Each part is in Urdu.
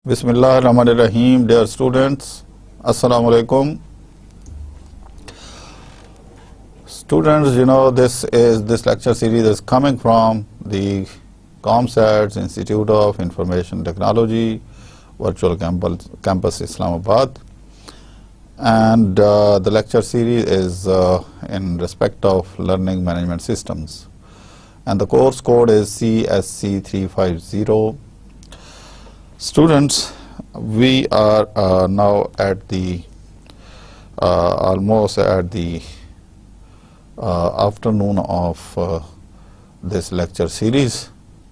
Bismillahirrahmanirrahim. Dear students, Assalamu alaikum. Students, this lecture series is coming from the ComSats Institute of Information Technology, Virtual Campus Islamabad, and the lecture series is in respect of learning management systems, and the course code is CSC 350. Students, we are now at the almost at the afternoon of this lecture series,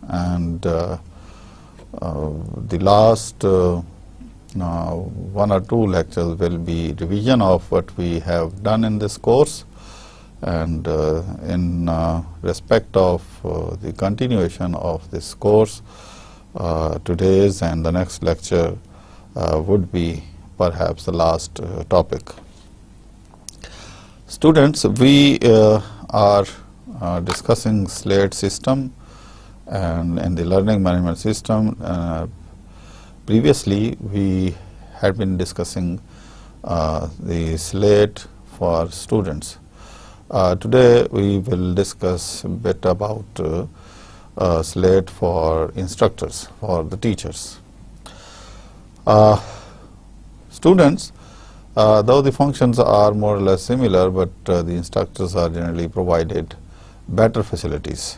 and the last one or two lectures will be revision of what we have done in this course, and in respect of the continuation of this course, today's and the next lecture would be perhaps the last topic. Students, we are discussing SLATE system, and in the learning management system, previously we had been discussing the SLATE for students. Today we will discuss a bit about SLATE for instructors, for the teachers. Students, though the functions are more or less similar, but the instructors are generally provided better facilities.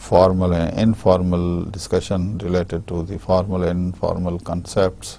formal and informal discussion related to the formal and informal concepts,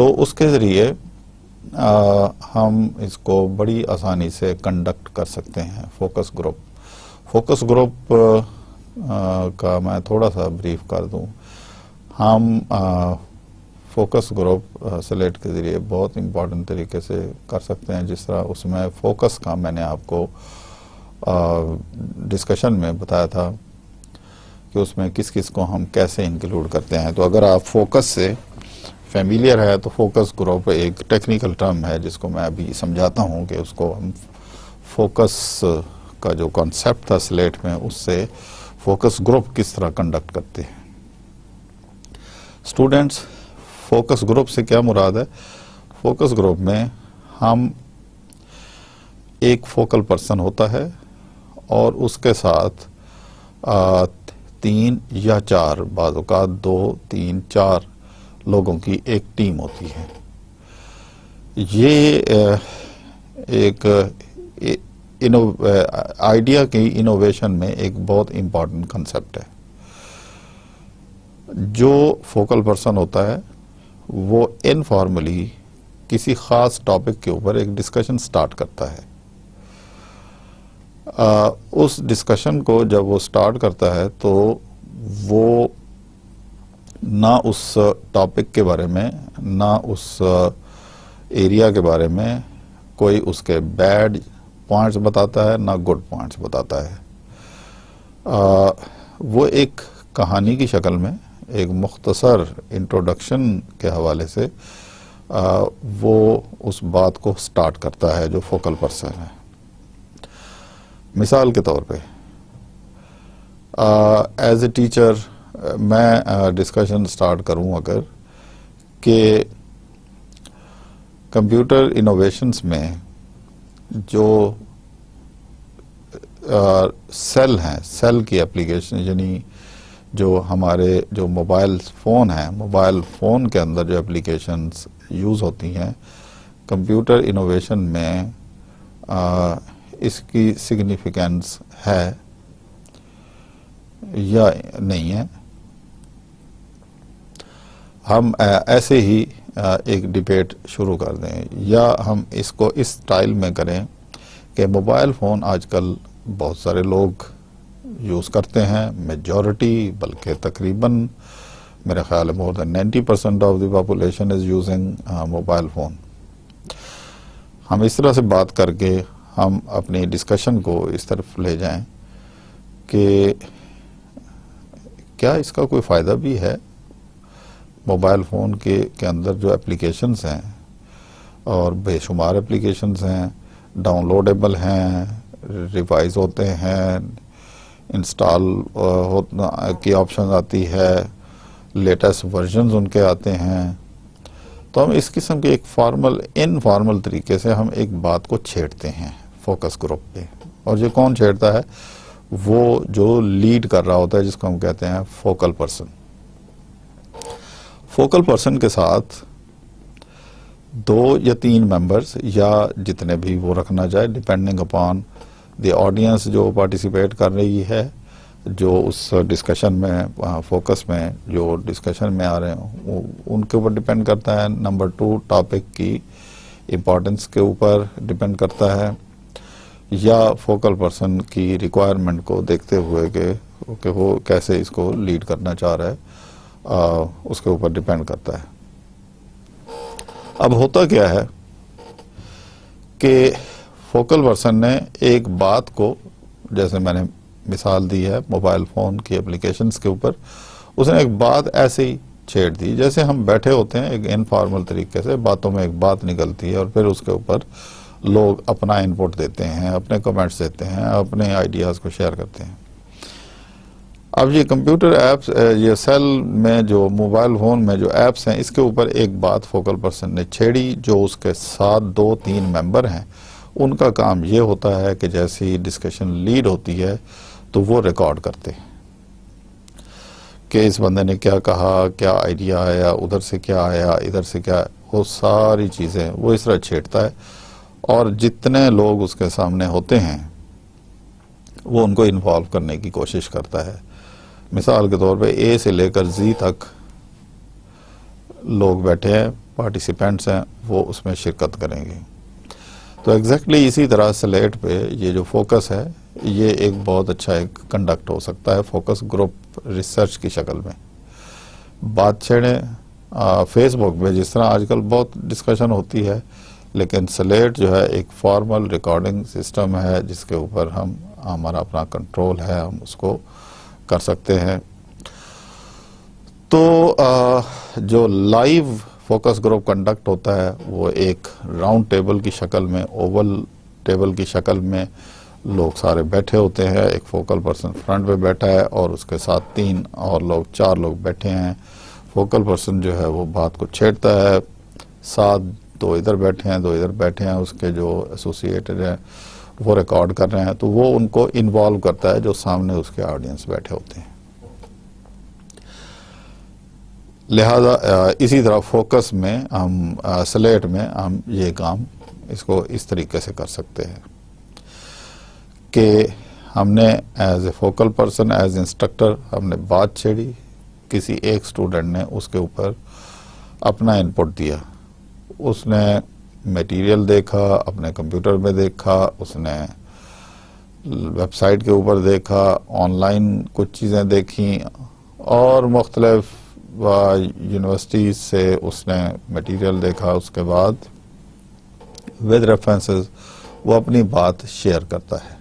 تو اس کے ذریعے ہم اس کو بڑی آسانی سے کنڈکٹ کر سکتے ہیں. فوکس گروپ کا میں تھوڑا سا بریف کر دوں. ہم فوکس گروپ سلیٹ کے ذریعے بہت امپورٹنٹ طریقے سے کر سکتے ہیں. جس طرح اس میں فوکس کا میں نے آپ کو ڈسکشن میں بتایا تھا کہ اس میں کس کس کو ہم کیسے انکلوڈ کرتے ہیں. تو اگر آپ فوکس سے فیملیئر ہے تو فوکس گروپ ایک ٹیکنیکل ٹرم ہے جس کو میں ابھی سمجھاتا ہوں کہ اس کو ہم فوکس کا جو کانسیپٹ تھا سلیٹ میں اس سے فوکس گروپ کس طرح کنڈکٹ کرتے ہیں. اسٹوڈینٹس، فوکس گروپ سے کیا مراد ہے؟ فوکس گروپ میں ہم ایک فوکل پرسن ہوتا ہے اور اس کے ساتھ 3 یا 4 بعض اوقات 2 3 4 لوگوں کی ایک ٹیم ہوتی ہے. یہ ایک آئیڈیا کی انوویشن میں ایک بہت امپورٹنٹ کنسیپٹ ہے. جو فوکل پرسن ہوتا ہے وہ انفارملی کسی خاص ٹاپک کے اوپر ایک ڈسکشن سٹارٹ کرتا ہے. اس ڈسکشن کو جب وہ سٹارٹ کرتا ہے تو وہ نہ اس ٹاپک کے بارے میں نہ اس ایریا کے بارے میں کوئی اس کے بیڈ پوائنٹس بتاتا ہے نہ گڈ پوائنٹس بتاتا ہے. وہ ایک کہانی کی شکل میں ایک مختصر انٹروڈکشن کے حوالے سے وہ اس بات کو سٹارٹ کرتا ہے جو فوکل پرسن ہے. مثال کے طور پہ ایز اے ٹیچر میں ڈسکشن سٹارٹ کروں اگر کہ کمپیوٹر انوویشنز میں جو سیل ہیں، سیل کی اپلیکیشن، یعنی جو ہمارے جو موبائل فون ہیں، موبائل فون کے اندر جو اپلیکیشنز یوز ہوتی ہیں، کمپیوٹر انوویشن میں اس کی سگنیفیکینس ہے یا نہیں ہے. ہم ایسے ہی ایک ڈیبیٹ شروع کر دیں یا ہم اس کو اس سٹائل میں کریں کہ موبائل فون آج کل بہت سارے لوگ یوز کرتے ہیں، میجورٹی بلکہ تقریباً میرا خیال ہے مور دین 90% of the population is using mobile phone. ہم اس طرح سے بات کر کے ہم اپنی ڈسکشن کو اس طرف لے جائیں کہ کیا اس کا کوئی فائدہ بھی ہے. موبائل فون کے اندر جو اپلیکیشنز ہیں اور بے شمار اپلیکیشنز ہیں، ڈاؤن لوڈیبل ہیں، ریوائز ہوتے ہیں، انسٹال کی آپشن آتی ہے، لیٹسٹ ورژنز ان کے آتے ہیں. تو ہم اس قسم کے ایک انفارمل طریقے سے ہم ایک بات کو چھیڑتے ہیں فوکس گروپ پہ. اور یہ کون چھیڑتا ہے؟ وہ جو لیڈ کر رہا ہوتا ہے جس کو ہم کہتے ہیں فوکل پرسن. فوکل پرسن کے ساتھ 2 یا 3 ممبرز یا جتنے بھی وہ رکھنا چاہے ڈیپینڈنگ اپان دی آڈینس جو پارٹیسپیٹ کر رہی ہے، جو اس ڈسکشن میں فوکس میں جو ڈسکشن میں آ رہے ہیں ان کے اوپر ڈیپینڈ کرتا ہے. نمبر 2 ٹاپک کی امپورٹنس کے اوپر ڈیپینڈ کرتا ہے یا فوکل پرسن کی ریکوائرمنٹ کو دیکھتے ہوئے کہ وہ کیسے اس کو لیڈ کرنا چاہ رہا ہے اس کے اوپر ڈیپینڈ کرتا ہے. اب ہوتا کیا ہے کہ فوکل پرسن نے ایک بات کو، جیسے میں نے مثال دی ہے موبائل فون کی اپلیکیشنز کے اوپر، اس نے ایک بات ایسے ہی چھیڑ دی جیسے ہم بیٹھے ہوتے ہیں ایک انفارمل طریقے سے، باتوں میں ایک بات نکلتی ہے اور پھر اس کے اوپر لوگ اپنا انپٹ دیتے ہیں، اپنے کمنٹس دیتے ہیں، اپنے آئیڈیاز کو شیئر کرتے ہیں. اب یہ کمپیوٹر ایپس، یہ سیل میں جو موبائل فون میں جو ایپس ہیں، اس کے اوپر ایک بات فوکل پرسن نے چھیڑی. جو اس کے ساتھ 2 3 ممبر ہیں، ان کا کام یہ ہوتا ہے کہ جیسی ڈسکشن لیڈ ہوتی ہے تو وہ ریکارڈ کرتے ہیں کہ اس بندے نے کیا کہا، کیا آئیڈیا آیا، ادھر سے کیا آیا، ادھر سے کیا، وہ ساری چیزیں وہ اس طرح چھیڑتا ہے. اور جتنے لوگ اس کے سامنے ہوتے ہیں وہ ان کو انوالو کرنے کی کوشش کرتا ہے. مثال کے طور پہ A سے لے کر Z تک لوگ بیٹھے ہیں، پارٹیسپینٹس ہیں وہ اس میں شرکت کریں گے. تو ایگزیکٹلی اسی طرح سلیٹ پہ یہ جو فوکس ہے یہ ایک بہت اچھا ایک کنڈکٹ ہو سکتا ہے فوکس گروپ ریسرچ کی شکل میں. بات چھیڑیں فیس بک پہ جس طرح آج کل بہت ڈسکشن ہوتی ہے، لیکن سلیٹ جو ہے ایک فارمل ریکارڈنگ سسٹم ہے جس کے اوپر ہمارا اپنا کنٹرول ہے، ہم اس کو کر سکتے ہیں. تو جو لائیو فوکس گروپ کنڈکٹ ہوتا ہے وہ ایک راؤنڈ ٹیبل کی شکل میں، اوول ٹیبل کی شکل میں لوگ سارے بیٹھے ہوتے ہیں. ایک فوکل پرسن فرنٹ پہ بیٹھا ہے اور اس کے ساتھ 3 اور لوگ 4 لوگ بیٹھے ہیں. فوکل پرسن جو ہے وہ بات کو چھیڑتا ہے، 7 2 ادھر بیٹھے ہیں 2 ادھر بیٹھے ہیں، اس کے جو ایسوسیٹڈ ہیں وہ ریکارڈ کر رہے ہیں، تو وہ ان کو انوالو کرتا ہے جو سامنے اس کے آڈینس بیٹھے ہوتے ہیں. لہذا اسی طرح فوکس میں ہم سلیٹ میں ہم یہ کام اس کو اس طریقے سے کر سکتے ہیں کہ ہم نے as a focal person as instructor ہم نے بات چھیڑی، کسی ایک اسٹوڈنٹ نے اس کے اوپر اپنا انپٹ دیا، اس نے میٹیریل دیکھا، اپنے کمپیوٹر میں دیکھا، اس نے ویب سائٹ کے اوپر دیکھا، آن لائن کچھ چیزیں دیکھیں اور مختلف یونیورسٹیز سے اس نے میٹیریل دیکھا. اس کے بعد ود ریفرنسز وہ اپنی بات شیئر کرتا ہے.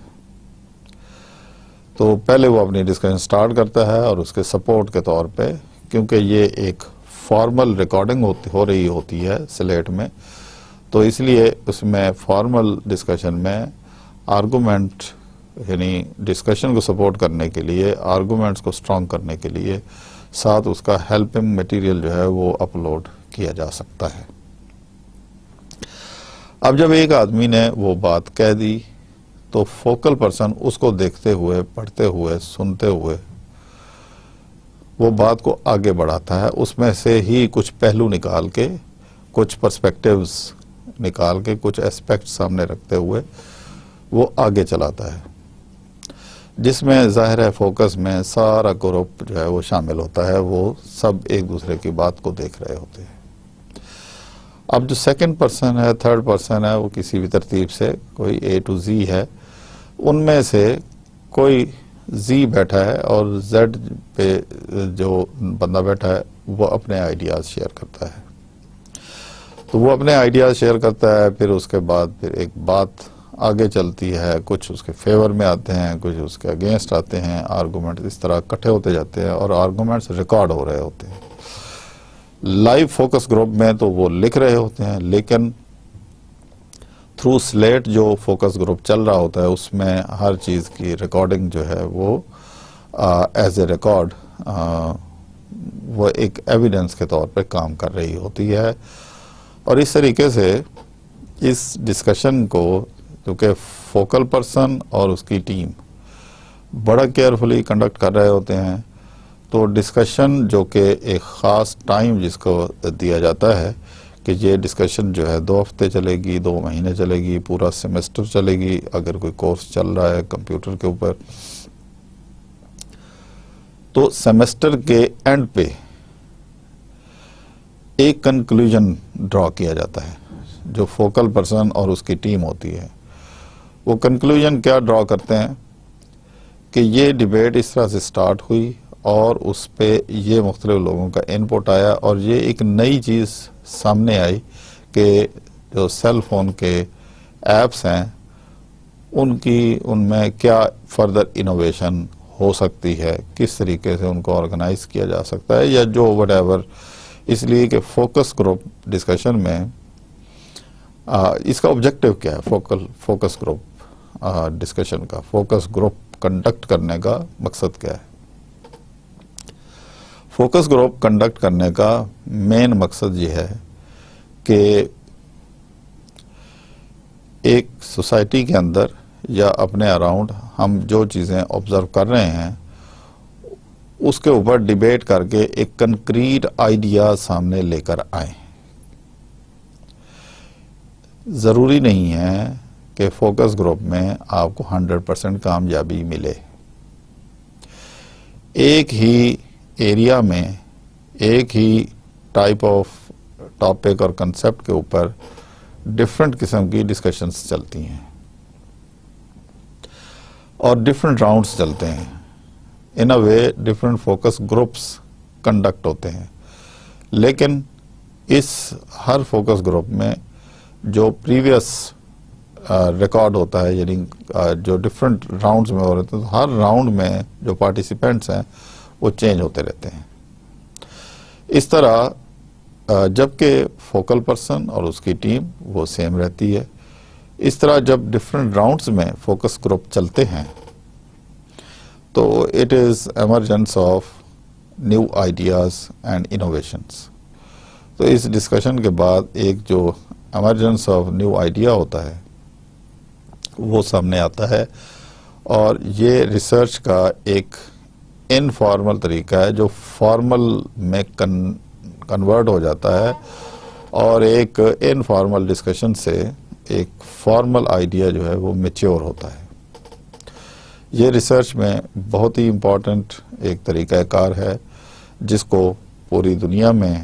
تو پہلے وہ اپنی ڈسکشن سٹارٹ کرتا ہے اور اس کے سپورٹ کے طور پہ، کیونکہ یہ ایک فارمل ریکارڈنگ ہو رہی ہوتی ہے سلیٹ میں، تو اس لیے اس میں فارمل ڈسکشن میں آرگومنٹ یعنی ڈسکشن کو سپورٹ کرنے کے لیے، آرگومنٹس کو سٹرونگ کرنے کے لیے ساتھ اس کا ہیلپنگ میٹیریل جو ہے وہ اپلوڈ کیا جا سکتا ہے. اب جب ایک آدمی نے وہ بات کہہ دی تو فوکل پرسن اس کو دیکھتے ہوئے، پڑھتے ہوئے، سنتے ہوئے وہ بات کو آگے بڑھاتا ہے. اس میں سے ہی کچھ پہلو نکال کے، کچھ پرسپیکٹیوز نکال کے، کچھ ایسپیکٹ سامنے رکھتے ہوئے وہ آگے چلاتا ہے، جس میں ظاہر ہے فوکس میں سارا گروپ جو ہے وہ شامل ہوتا ہے، وہ سب ایک دوسرے کی بات کو دیکھ رہے ہوتے ہیں. اب جو سیکنڈ پرسن ہے، تھرڈ پرسن ہے، وہ کسی بھی ترتیب سے کوئی اے ٹو زی ہے، ان میں سے کوئی زی بیٹھا ہے اور زیڈ پہ جو بندہ بیٹھا ہے وہ اپنے آئیڈیاز شیئر کرتا ہے. تو وہ اپنے آئیڈیاز شیئر کرتا ہے، پھر اس کے بعد پھر ایک بات آگے چلتی ہے، کچھ اس کے فیور میں آتے ہیں، کچھ اس کے اگینسٹ آتے ہیں، آرگومنٹ اس طرح کٹھے ہوتے جاتے ہیں اور آرگومنٹس ریکارڈ ہو رہے ہوتے ہیں. لائیو فوکس گروپ میں تو وہ لکھ رہے ہوتے ہیں، لیکن تھرو سلیٹ جو فوکس گروپ چل رہا ہوتا ہے اس میں ہر چیز کی ریکارڈنگ جو ہے وہ ایز اے ریکارڈ وہ ایک ایویڈنس کے طور پہ کام کر رہی ہوتی ہے. اور اس طریقے سے اس ڈسکشن کو کیونکہ فوکل پرسن اور اس کی ٹیم بڑا کیئرفلی کنڈکٹ کر رہے ہوتے ہیں، تو ڈسکشن جو کہ ایک خاص ٹائم جس کو دیا جاتا ہے کہ یہ ڈسکشن جو ہے 2 ہفتے چلے گی، 2 مہینے چلے گی، پورا سیمسٹر چلے گی اگر کوئی کورس چل رہا ہے کمپیوٹر کے اوپر. تو سیمسٹر کے اینڈ پہ ایک کنکلوژن ڈرا کیا جاتا ہے. جو فوکل پرسن اور اس کی ٹیم ہوتی ہے وہ کنکلوژن کیا ڈرا کرتے ہیں کہ یہ ڈیبیٹ اس طرح سے سٹارٹ ہوئی اور اس پہ یہ مختلف لوگوں کا انپٹ آیا اور یہ ایک نئی چیز سامنے آئی کہ جو سیل فون کے ایپس ہیں ان میں کیا فردر انوویشن ہو سکتی ہے، کس طریقے سے ان کو آرگنائز کیا جا سکتا ہے یا جو وٹ ایور. اس لیے کہ فوکس گروپ ڈسکشن میں اس کا آبجیکٹو کیا ہے، فوکس گروپ ڈسکشن کا، فوکس گروپ کنڈکٹ کرنے کا مقصد کیا ہے. فوکس گروپ کنڈکٹ کرنے کا مین مقصد یہ ہے کہ ایک سوسائٹی کے اندر یا اپنے اراؤنڈ ہم جو چیزیں آبزرو کر رہے ہیں اس کے اوپر ڈیبیٹ کر کے ایک کنکریٹ آئیڈیا سامنے لے کر آئیں. ضروری نہیں ہے کہ فوکس گروپ میں آپ کو 100% کامیابی ملے. ایک ہی ایریا میں ایک ہی ٹائپ آف ٹاپک اور کنسپٹ کے اوپر ڈفرینٹ قسم کی ڈسکشنز چلتی ہیں اور ڈفرینٹ راؤنڈز چلتے ہیں. ان اے وے ڈفرینٹ فوکس گروپس کنڈکٹ ہوتے ہیں, لیکن اس ہر فوکس گروپ میں جو پریویس ریکارڈ ہوتا ہے, یعنی جو ڈفرینٹ راؤنڈز میں ہو رہے ہیں, تو ہر راؤنڈ میں جو پارٹیسپینٹس ہیں وہ چینج ہوتے رہتے ہیں. اس طرح جبکہ فوکل پرسن اور اس کی ٹیم وہ سیم رہتی ہے, اس طرح جب ڈفرینٹ راؤنڈز میں فوکس گروپ چلتے ہیں تو it is emergence of new ideas and innovations. تو اس ڈسکشن کے بعد ایک جو ایمرجنس آف نیو آئیڈیا ہوتا ہے وہ سامنے آتا ہے, اور یہ ریسرچ کا ایک انفارمل طریقہ ہے جو فارمل میں کنورٹ ہو جاتا ہے, اور ایک انفارمل ڈسکشن سے ایک فارمل آئیڈیا جو ہے وہ میچور ہوتا ہے. یہ ریسرچ میں بہت ہی امپورٹنٹ ایک طریقہ کار ہے جس کو پوری دنیا میں,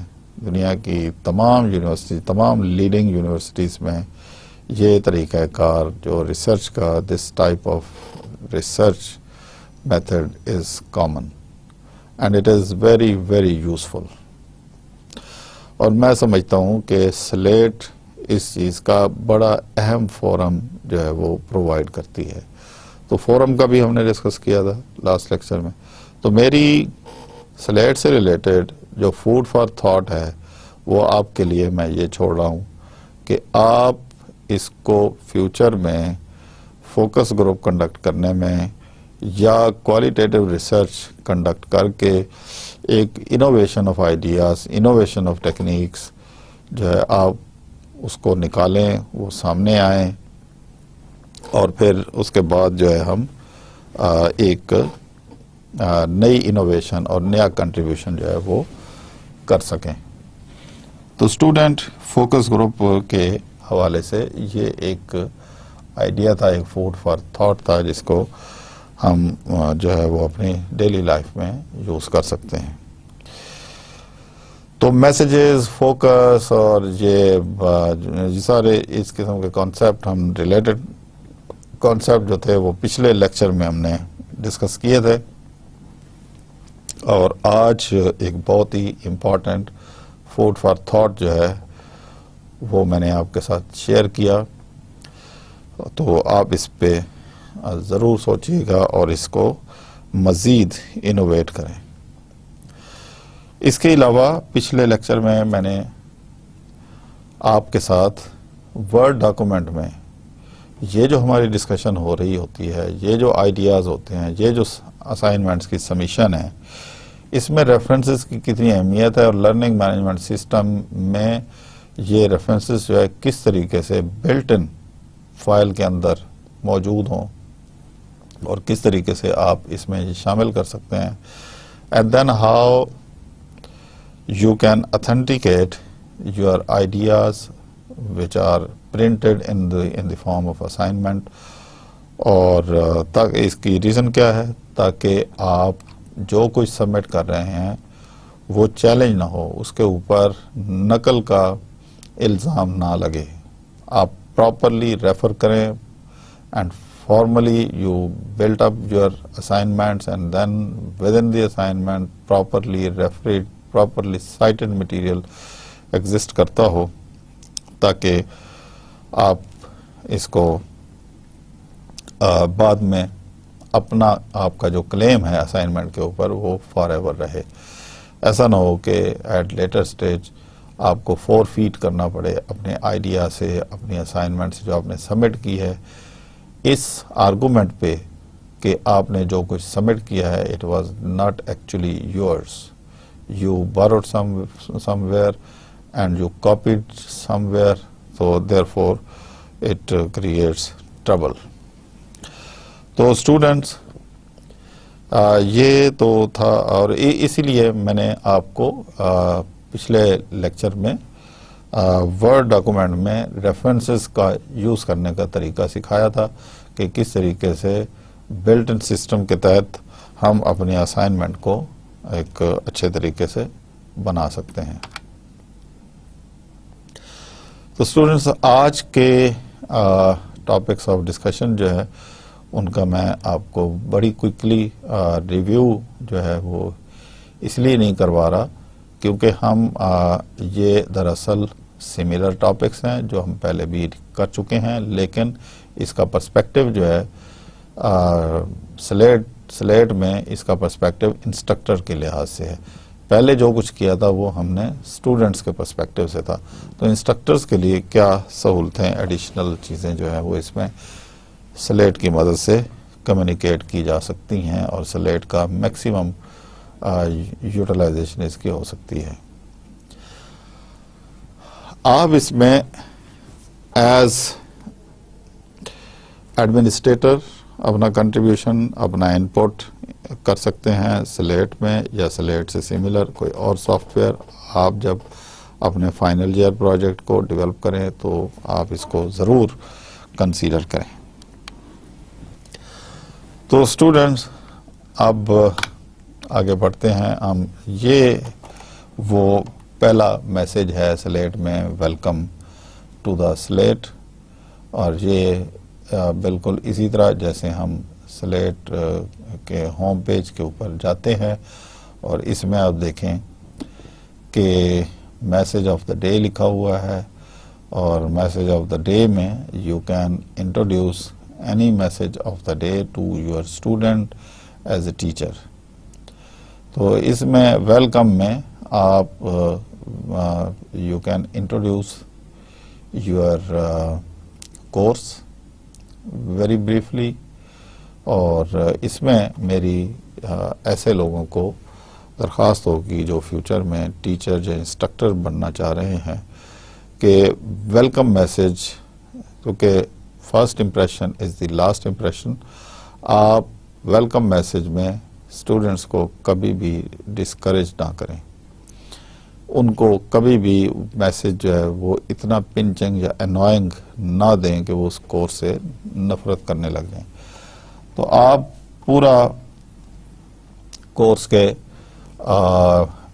دنیا کی تمام یونیورسٹی, تمام لیڈنگ یونیورسٹیز میں یہ طریقہ کار جو ریسرچ کا, this type of research method is common and it is very very useful. اور میں سمجھتا ہوں کہ سلیٹ اس چیز کا بڑا اہم فورم جو ہے وہ پرووائڈ کرتی ہے. تو فورم کا بھی ہم نے ڈسکس کیا تھا لاسٹ لیکچر میں. تو میری سلیٹ سے ریلیٹڈ جو فوڈ فار تھاٹ ہے وہ آپ کے لیے میں یہ چھوڑ رہا ہوں کہ آپ اس کو فیوچر میں فوکس گروپ کنڈکٹ کرنے میں یا کوالیٹیٹیو ریسرچ کنڈکٹ کر کے ایک innovation of ideas, innovation of techniques جو ہے آپ اس کو نکالیں, وہ سامنے آئیں, اور پھر اس کے بعد جو ہے ہم ایک نئی انوویشن اور نیا کنٹریبیوشن جو ہے وہ کر سکیں. تو اسٹوڈنٹ فوکس گروپ کے حوالے سے یہ ایک آئیڈیا تھا, ایک فوڈ فار تھاٹ تھا جس کو ہم جو ہے وہ اپنی ڈیلی لائف میں یوز کر سکتے ہیں. تو میسیجز, فوکس اور یہ سارے اس قسم کے کانسیپٹ, ہم ریلیٹڈ کانسیپٹ جو تھے وہ پچھلے لیکچر میں ہم نے ڈسکس کیے تھے, اور آج ایک بہت ہی امپورٹنٹ فوڈ فار تھاٹ جو ہے وہ میں نے آپ کے ساتھ شیئر کیا. تو آپ اس پہ ضرور سوچیے گا اور اس کو مزید انوویٹ کریں. اس کے علاوہ پچھلے لیکچر میں میں نے آپ کے ساتھ ورڈ ڈاکومنٹ میں یہ جو ہماری ڈسکشن ہو رہی ہوتی ہے, یہ جو آئیڈیاز ہوتے ہیں, یہ جو اسائنمنٹس کی سمیشن ہے, اس میں ریفرنسز کی کتنی اہمیت ہے, اور لرننگ مینجمنٹ سسٹم میں یہ ریفرنسز جو ہے کس طریقے سے بلٹ ان فائل کے اندر موجود ہوں اور کس طریقے سے آپ اس میں شامل کر سکتے ہیں. And then how you can authenticate your ideas which are printed in the form of assignment, اور اس کی ریزن کیا ہے, تاکہ آپ جو کچھ سبمٹ کر رہے ہیں وہ چیلنج نہ ہو, اس کے اوپر نقل کا الزام نہ لگے. آپ پراپرلی ریفر کریں and formally you built up your assignments, and then with in the assignment properly referred, properly cited material exist کرتا ہو, تاکہ آپ اس کو بعد میں اپنا آپ کا جو کلیم ہے اسائنمنٹ کے اوپر وہ فار ایور رہے. ایسا نہ ہو کہ ایٹ لیٹر سٹیج آپ کو فور فیٹ کرنا پڑے اپنے آئیڈیا سے, اپنی اسائنمنٹ سے جو آپ نے سبمٹ کی ہے, اس آرگومنٹ پہ کہ آپ نے جو کچھ سبمٹ کیا ہے it was not actually yours, you borrowed somewhere and you copied somewhere, so therefore it creates trouble. تو اسٹوڈنٹس یہ تو تھا, اور اسی لیے میں نے آپ کو پچھلے لیکچر میں ورڈ ڈاکومنٹ میں ریفرنسز کا یوز کرنے کا طریقہ سکھایا تھا کہ کس طریقے سے بلٹ ان سسٹم کے تحت ہم اپنی اسائنمنٹ کو ایک اچھے طریقے سے بنا سکتے ہیں. تو اسٹوڈنٹس آج کے ٹاپکس آف ڈسکشن جو ہے ان کا میں آپ کو بڑی کوئکلی ریویو جو ہے وہ اس لیے نہیں کروا رہا کیونکہ ہم یہ دراصل سملر ٹاپکس ہیں جو ہم پہلے بھی کر چکے ہیں، لیکن اس کا پرسپیکٹو جو ہے سلیٹ میں اس کا پرسپیکٹو انسٹرکٹر کے لحاظ سے ہے. پہلے جو کچھ کیا تھا وہ ہم نے اسٹوڈنٹس کے پرسپیکٹو سے تھا. تو انسٹرکٹرز کے لیے کیا سہولتیں ایڈیشنل چیزیں جو ہیں وہ اس میں سلیٹ کی مدد سے کمیونیکیٹ کی جا سکتی ہیں اور سلیٹ کا میکسیمم یوٹیلائزیشن اس کی ہو سکتی ہے. آپ اس میں ایز ایڈمنسٹریٹر اپنا کنٹریبیوشن اپنا انپٹ کر سکتے ہیں سلیٹ میں یا سلیٹ سے سملر کوئی اور سافٹ ویئر. آپ جب اپنے فائنل ایئر پروجیکٹ کو ڈیولپ کریں تو آپ اس کو ضرور کنسیڈر کریں. تو اسٹوڈنٹس اب آگے بڑھتے ہیں ہم. یہ وہ پہلا میسج ہے سلیٹ میں، ویلکم ٹو دا سلیٹ، اور یہ بالکل اسی طرح جیسے ہم سلیٹ کے ہوم پیج کے اوپر جاتے ہیں اور اس میں آپ دیکھیں کہ میسج آف دا ڈے لکھا ہوا ہے، اور میسج آف دا ڈے میں you can introduce any message of the day to your student as a teacher. تو اس میں ویلکم میں آپ you can introduce your course very briefly، اور اس میں میری ایسے لوگوں کو درخواست ہوگی جو فیوچر میں ٹیچر یا انسٹرکٹر بننا چاہ رہے ہیں کہ ویلکم میسج، کیونکہ first impression is the last impression, آپ ویلکم میسج میں اسٹوڈنٹس کو کبھی بھی ڈسکریج نہ کریں. ان کو کبھی بھی میسج جو ہے وہ اتنا پنچنگ یا انوائنگ نہ دیں کہ وہ اس کورس سے نفرت کرنے لگ جائیں. تو آپ پورا کورس کے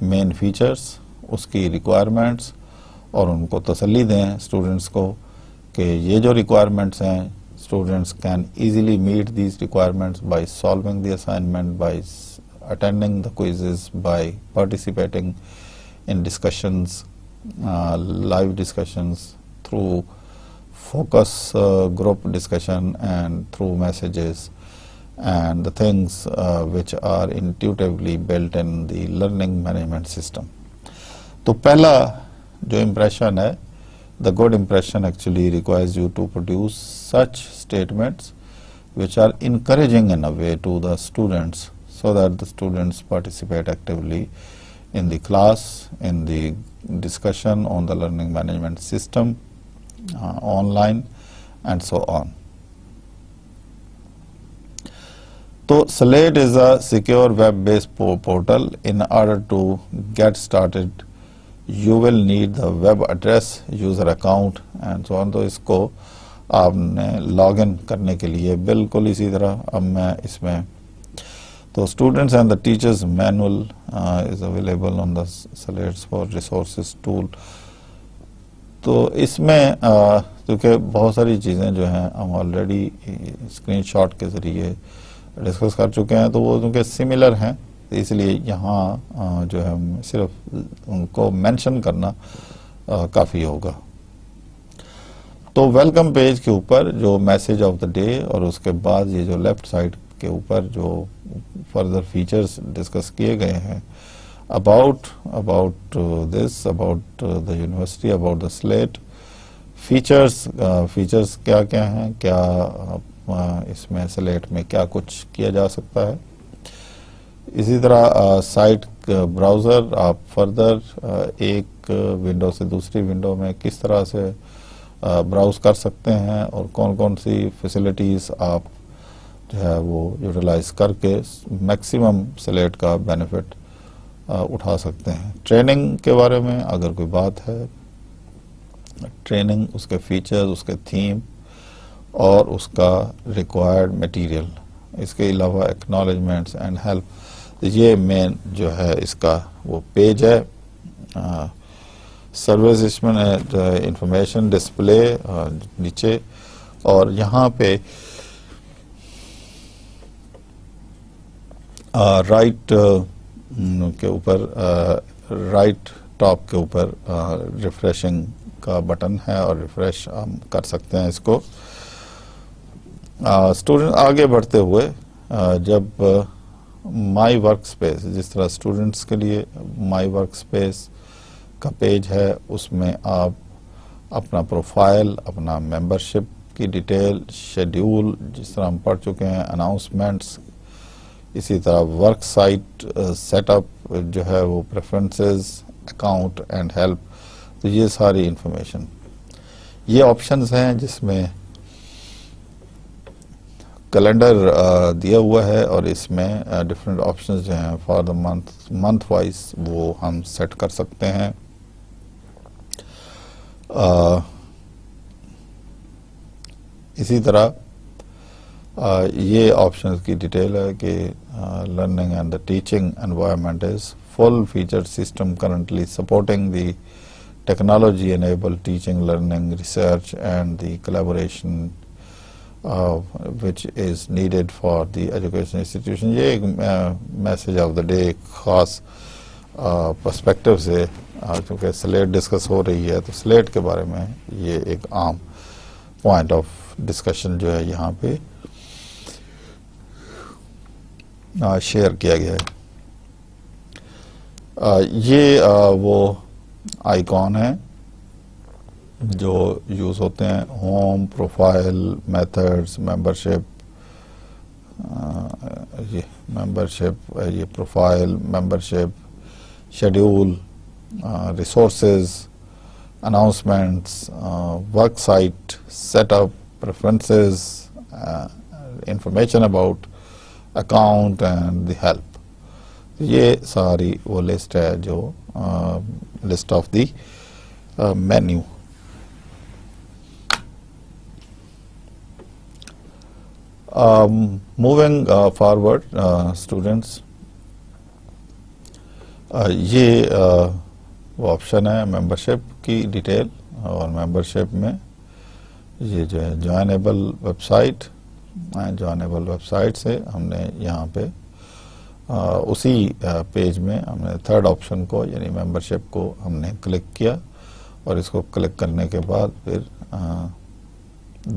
مین فیچرز، اس کی ریکوائرمنٹس، اور ان کو تسلی دیں اسٹوڈنٹس کو کہ یہ جو ریکوائرمنٹس ہیں students can easily meet these requirements by solving the assignment, by attending the quizzes, by participating in discussions, live discussions, through focus group discussion and through messages and the things which are intuitively built in the learning management system. تو پہلا جو impression ہے، the good impression actually requires you to produce such statements which are encouraging in a way to the students so that the students participate actively in the class, in the discussion on the learning management system, online and so on. So Slate is a secure web-based portal. In order to get started, you will need the web address, user account and so on. تو اس کو آپ نے لاگ ان کرنے کے لیے بالکل اسی طرح اب میں اس میں تو students and the teachers manual is available on the slates for resources tool. تو اس میں کیونکہ بہت ساری چیزیں جو ہیں ہم آلریڈی اسکرین شاٹ کے ذریعے ڈسکس کر چکے ہیں، تو وہ کیونکہ سملر ہیں اس لیے یہاں جو ہے صرف ان کو مینشن کرنا کافی ہوگا. تو ویلکم پیج کے اوپر جو میسج آف دا ڈے، اور اس کے بعد یہ جو لیفٹ سائڈ کے اوپر جو فردر فیچرز ڈسکس کیے گئے ہیں about this, about the university, about the slate. Features کیا کیا ہیں، کیا اس میں سلیٹ میں کیا کچھ کیا جا سکتا ہے. اسی طرح سائٹ براؤزر، آپ فردر ایک ونڈو سے دوسری ونڈو میں کس طرح سے براؤز کر سکتے ہیں اور کون کون سی فیسلٹیز آپ جو ہے وہ یوٹیلائز کر کے میکسیمم سلیٹ کا بینیفٹ اٹھا سکتے ہیں. ٹریننگ کے بارے میں اگر کوئی بات ہے، ٹریننگ، اس کے فیچرز، اس کے تھیم اور اس کا ریکوائرڈ میٹیریل، اس کے علاوہ ایکنالجمنٹس اینڈ ہیلپ، یہ مین جو ہے اس کا وہ پیج ہے. سروس میں انفارمیشن ڈسپلے نیچے، اور یہاں پہ رائٹ کے اوپر رائٹ ٹاپ کے اوپر ریفریشنگ کا بٹن ہے، اور ریفریش ہم کر سکتے ہیں اس کو. اسٹوڈنٹ آگے بڑھتے ہوئے جب مائی ورک اسپیس، جس طرح اسٹوڈنٹس کے لیے مائی ورک اسپیس کا پیج ہے، اس میں آپ اپنا پروفائل، اپنا ممبرشپ کی ڈیٹیل، شیڈیول جس طرح ہم پڑھ چکے ہیں، اناؤنسمنٹس، اسی طرح ورک سائٹ سیٹ اپ جو ہے وہ پریفرنسز، اکاؤنٹ اینڈ ہیلپ، تو یہ ساری انفارمیشن، یہ آپشنز ہیں جس میں کیلنڈر دیا ہوا ہے، اور اس میں ڈفرینٹ آپشنز جو ہیں فار دا منتھ وائز وہ ہم سیٹ کر سکتے ہیں. اسی طرح یہ آپشنز کی ڈیٹیل ہے کہ learning and the teaching environment is full feature system currently supporting the technology enable teaching, learning, research and the collaboration which is needed for the education institution. یہ ایک میسج آف دا ڈے ایک خاص پرسپیکٹو سے، چونکہ سلیٹ ڈسکس ہو رہی ہے تو سلیٹ کے بارے میں یہ ایک عام پوائنٹ آف ڈسکشن جو ہے یہاں پہ شیئر کیا گیا ہے. یہ وہ آئیکن ہے جو یوز ہوتے ہیں، ہوم، پروفائل، میتھڈز، ممبرشپ، یہ profile, membership, schedule, resources, announcements, work site, set up, preferences, information about account and the help. یہ ساری وہ لسٹ ہے جو list of the menu. Moving forward, students, یہ وہ آپشن ہے ممبرشپ کی ڈیٹیل، اور ممبرشپ میں یہ جو ہے جوائنیبل ویب سائٹ، جوائنیبل ویب سائٹ سے ہم نے یہاں پہ اسی پیج میں ہم نے تھرڈ آپشن کو یعنی ممبرشپ کو ہم نے کلک کیا، اور اس کو کلک کرنے کے بعد پھر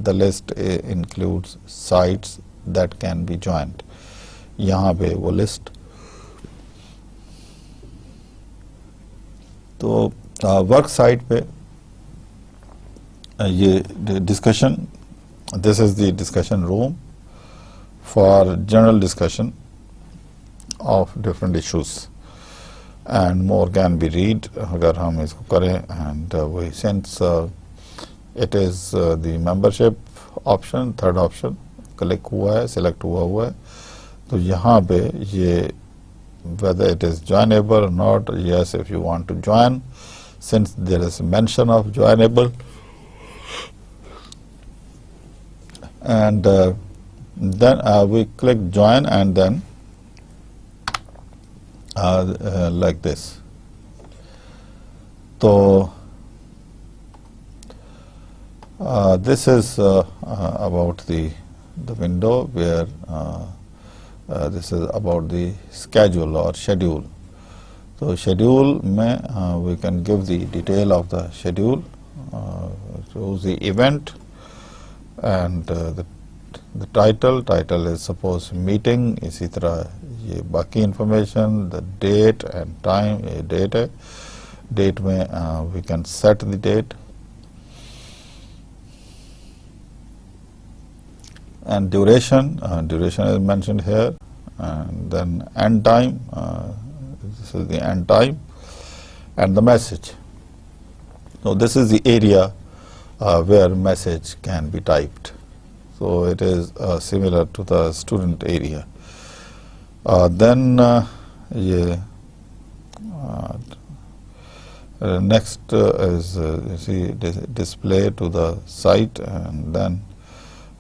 the list includes sites that can be joined. یہاں پہ وہ لسٹ، تو ورک سائٹ پہ یہ discussion, this is the discussion room for general discussion of different issues and more can be read اگر ہم اس کو کریں. and since it is the membership option, third option click ہوا ہے، سلیکٹ ہوا ہے، تو یہاں پہ یہ whether it is joinable or not, yes if you want to join, since there is mention of joinable, and then we click join and then like this. So this is about the window where this is about the schedule or schedule. So schedule mein we can give the detail of the schedule, choose the event, and the title is suppose meeting. اسی طرح یہ باقی information, the date and time, یہ date ہے، date میں we can set the date. And duration is mentioned here, and then end time, this is the end time, and the message. So this is the area where message can be typed. So it is similar to the student area. Then next is you see display to the site, and then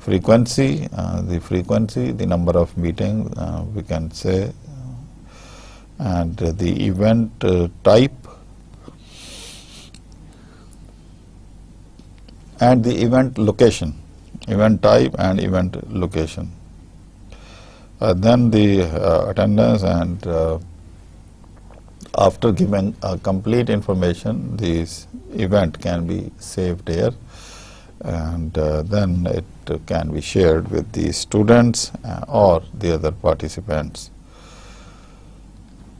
frequency, the number of meetings we can say, and the event type, and the event location, event type and event location. Then the attendance, and after giving complete information, this event can be saved here, and then it can be shared with the students or the other participants.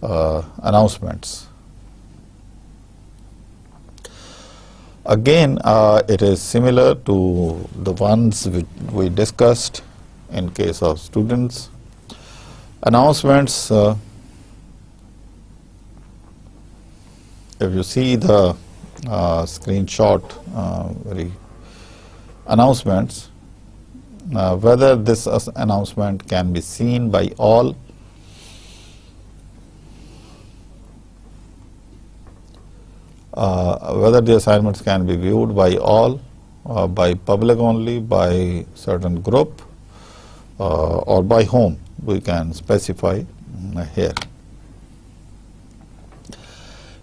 announcements. Again, it is similar to the ones which we discussed in case of students. Announcements, if you see the screenshot, announcements, whether this announcement can be seen by all, whether the assignments can be viewed by all, by public only, by certain group, or by whom, we can specify here.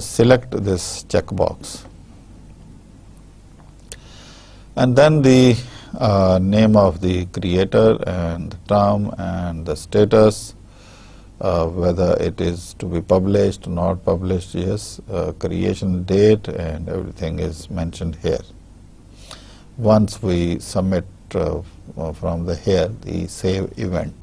select this checkbox, and then the name of the creator and the term and the status, whether it is to be published, not published, yes, creation date, and everything is mentioned here. Once we submit from the here the save event.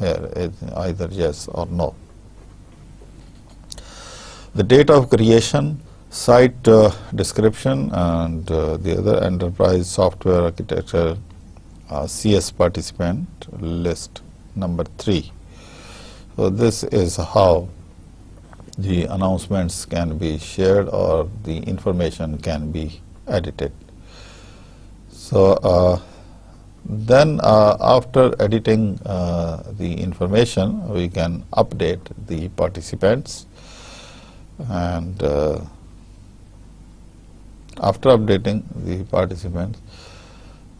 here is either yes or no. The date of creation, site description, and the other enterprise software architecture CS participant list number 3. So this is how the announcements can be shared or the information can be edited. So then after editing the information, we can update the participants. And after updating the participants,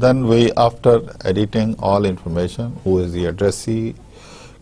then we, after editing all information, who is the addressee,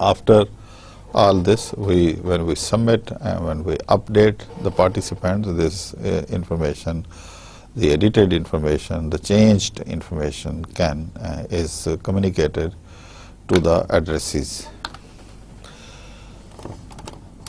after all this, when we submit and when we update the participants, this information, the edited information, the changed information is communicated to the addressees.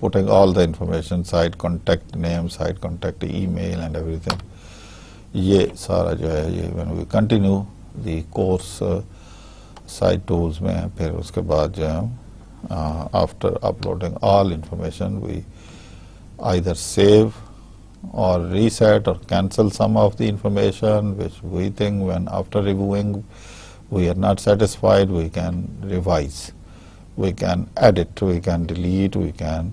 putting all the information, site contact name, site contact email and everything. یہ سارا جو ہے یہ when we continue the course site tools میں پھر اس کے بعد جو ہے after uploading all information we either save or reset or cancel some of the information which we think when after reviewing we are not satisfied, we can revise, we can edit, we can delete, we can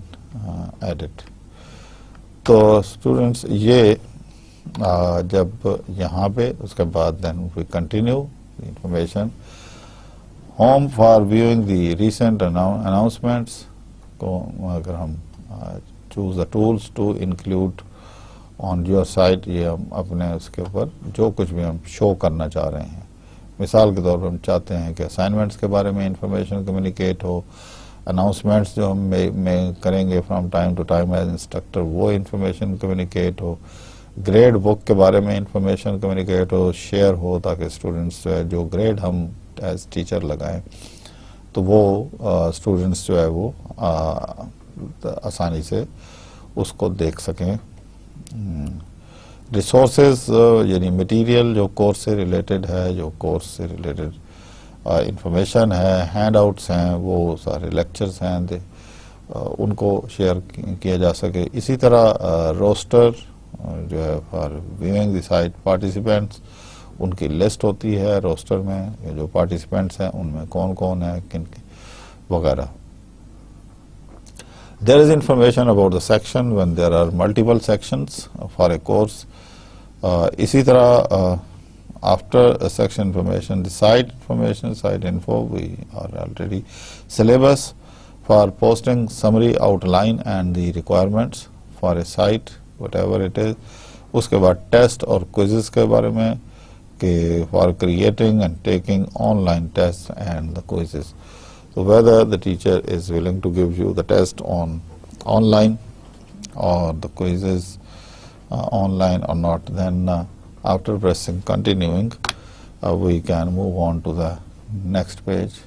edit. تو students یہ جب یہاں پہ اس کے بعد then we continue the information. Home for viewing the recent announcements کو اگر ہم choose the tools to include on your site, یہ ہم اپنے اس کے اوپر جو کچھ بھی ہم شو کرنا چاہ رہے ہیں. مثال کے طور پر ہم چاہتے ہیں کہ اسائنمنٹس کے بارے میں انفارمیشن کمیونیکیٹ ہو, اناؤنسمنٹس جو ہم کریں گے from time to time as instructor وہ انفارمیشن کمیونیکیٹ ہو, گریڈ بک کے بارے میں انفارمیشن کمیونیکیٹ ہو, شیئر ہو, تاکہ اسٹوڈنٹس جو گریڈ ہم ایز ٹیچر لگائیں تو وہ اسٹوڈنٹس جو ہے وہ آسانی سے اس کو دیکھ سکیں. ریسورسز یعنی مٹیریل جو کورس سے ریلیٹڈ ہے, جو کورس سے ریلیٹڈ انفارمیشن ہے, ہینڈ آؤٹس ہیں, وہ سارے لیکچرز ہیں, ان کو شیئر کیا جا سکے. اسی طرح روسٹر جو ہے for viewing the site participants, ان کی لسٹ ہوتی ہے روسٹر میں, جو پارٹیسپینٹس ہیں ان میں کون کون ہیں کن وغیرہ. There is information about the section when there are multiple sections for a course. اسی طرح after section information, the site information, site info, we are already syllabus for posting summary outline and the requirements for a site, whatever it is. اس کے بعد ٹیسٹ اور کوئزز کے بارے میں کہ for creating and taking online tests and the quizzes. So whether the teacher is willing to give you the test online or the quizzes online or not, then after pressing continuing we can move on to the next page.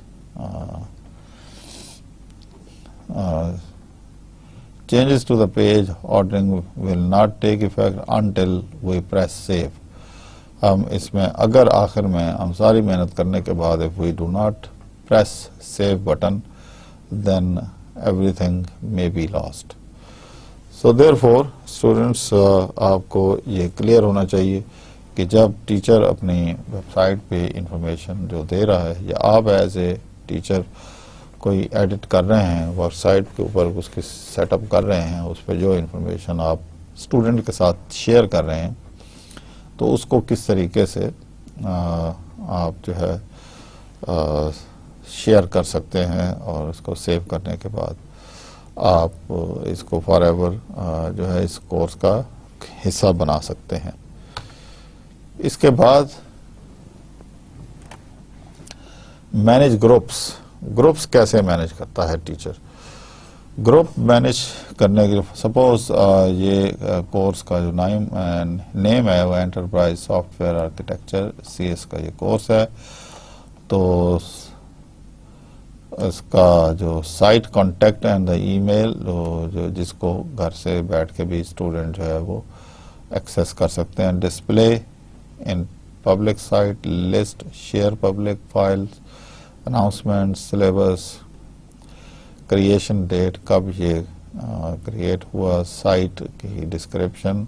Changes to the page ordering will not take effect until we press save. ہم اس میں اگر آخر میں ہم ساری محنت کرنے کے بعد if we do not press save button, then everything may be lost. So therefore students آپ کو یہ کلیئر ہونا چاہیے کہ جب ٹیچر اپنی ویب سائٹ پہ انفارمیشن جو دے رہا ہے یا آپ ایز اے ٹیچر کوئی ایڈٹ کر رہے ہیں ویب سائٹ کے اوپر اس کی سیٹ اپ کر رہے ہیں, اس پہ جو انفارمیشن آپ اسٹوڈنٹ کے ساتھ شیئر کر رہے ہیں تو اس کو کس طریقے سے آپ جو ہے شیئر کر سکتے ہیں اور اس کو سیو کرنے کے بعد آپ اس کو فار ایور جو ہے اس کورس کا حصہ بنا سکتے ہیں. اس کے بعد مینیج گروپس کیسے مینیج کرتا ہے ٹیچر. گروپ مینیج کرنے کے لیے سپوز یہ کورس کا جو نیم ہے وہ enterprise software architecture CS کا یہ کورس ہے, تو اس کا جو سائٹ کانٹیکٹ اینڈ دا ای میل جو جس کو گھر سے بیٹھ کے بھی اسٹوڈنٹ جو ہے وہ ایکسیس کر سکتے ہیں. Display in public site list, share public files, announcement, syllabus, creation date کب یہ کریٹ ہوا, سائٹ کی description,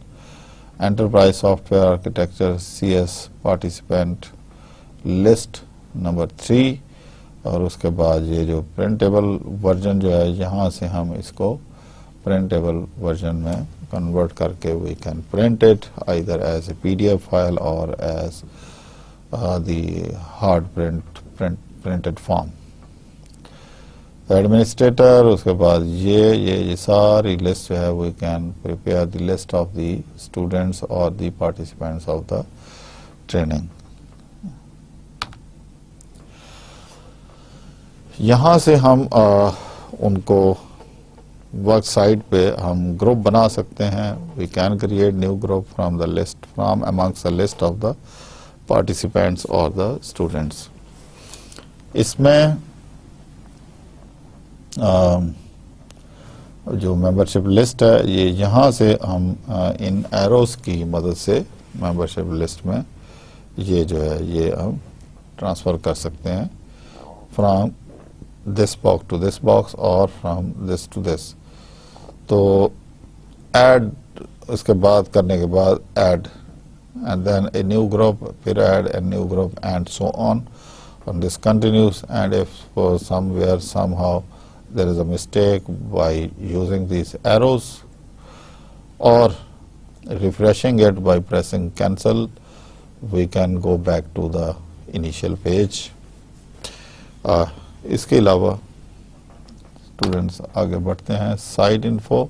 enterprise software architecture CS participant list number 3, اور اس کے بعد یہ جو پرنٹیبل ورژن جو ہے یہاں سے ہم اس کو پرنٹیبل ورژن میں کنورٹ کر کے we can print it either as a PDF file اور as the hard printed form. Administrator, اس کے بعد یہ ساری لسٹ جو ہے we can prepare the list of the students اور the participants of the training. یہاں سے ہم ان کو ورک سائٹ پہ ہم گروپ بنا سکتے ہیں. We can create new group from the list from amongst the list of the participants اور دا اسٹوڈینٹس. اس میں جو ممبرشپ لسٹ ہے یہ یہاں سے ہم ان ایروز کی مدد سے ممبرشپ لسٹ میں یہ جو ہے یہ ہم ٹرانسفر کر سکتے ہیں from this box to this box اور فرام دس ٹو دس. تو ایڈ اس کے بعد کرنے کے بعد add and then a new group پھر add a new group and so on and this continues, and if for somewhere somehow there is a mistake by using these arrows or refreshing it by pressing cancel, we can go back to the initial page. اس کے علاوہ اسٹوڈینٹس آگے بڑھتے ہیں site info,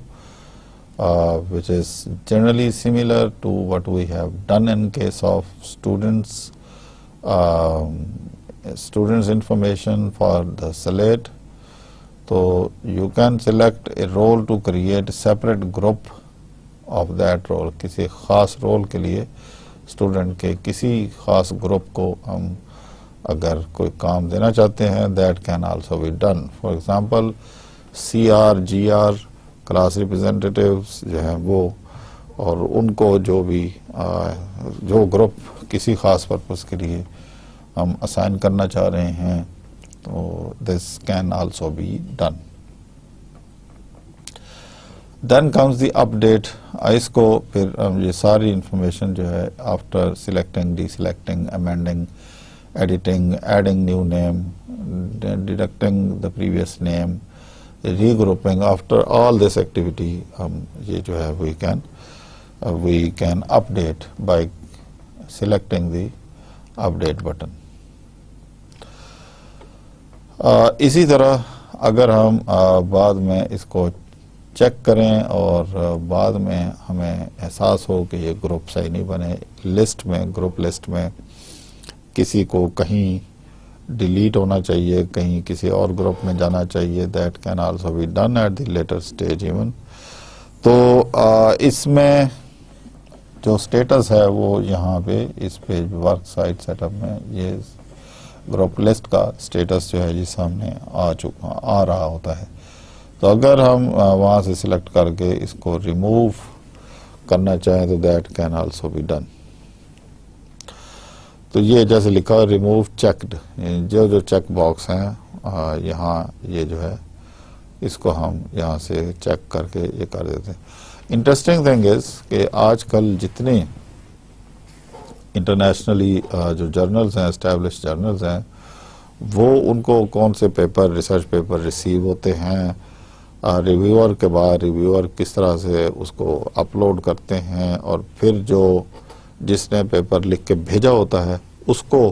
which is generally similar to what we have done in case of students. Students information for the slate. So you can select a role to create a separate group of that role. کسی خاص رول کے لیے اسٹوڈنٹ کے کسی خاص گروپ کو ہم اگر کوئی کام دینا چاہتے ہیں that can also be done. For example CR GR class representatives جو ہیں وہ اور ان کو جو بھی جو گروپ کسی خاص پرپس کے لیے ہم اسائن کرنا چاہ رہے ہیں تو this can also be done. Then comes the update. اس کو پھر یہ ساری انفارمیشن جو ہے after selecting deselecting amending editing adding new name deducting the previous name regrouping after all this activity ہم یہ جو ہے we can update by selecting the update button. اسی طرح اگر ہم بعد میں اس کو چیک کریں اور بعد میں ہمیں احساس ہو کہ یہ گروپ صحیح نہیں بنے لسٹ میں گروپ لسٹ میں کسی کو کہیں ڈیلیٹ ہونا چاہیے کہیں کسی اور گروپ میں جانا چاہیے that can also be done at the later stage even. تو اس میں جو اسٹیٹس ہے وہ یہاں پہ اس پہ ورک سائٹ سیٹ اپ میں یہ گروپ لسٹ کا اسٹیٹس جو ہے جی سامنے آ رہا ہوتا ہے. تو اگر ہم وہاں سے سلیکٹ کر کے اس کو ریموو کرنا چاہیں تو that can also be done. تو یہ جیسے لکھا ریموو چیکڈ جو چیک باکس ہیں یہاں یہ جو ہے اس کو ہم یہاں سے چیک کر کے یہ کر دیتے ہیں. انٹرسٹنگ تھنگ از کہ آج کل جتنے انٹرنیشنلی جو جرنلز ہیں اسٹیبلش جرنلز ہیں وہ ان کو کون سے پیپر ریسرچ پیپر ریسیو ہوتے ہیں ریویور کے بعد ریویور کس طرح سے اس کو اپلوڈ کرتے ہیں اور پھر جس نے پیپر لکھ کے بھیجا ہوتا ہے اس کو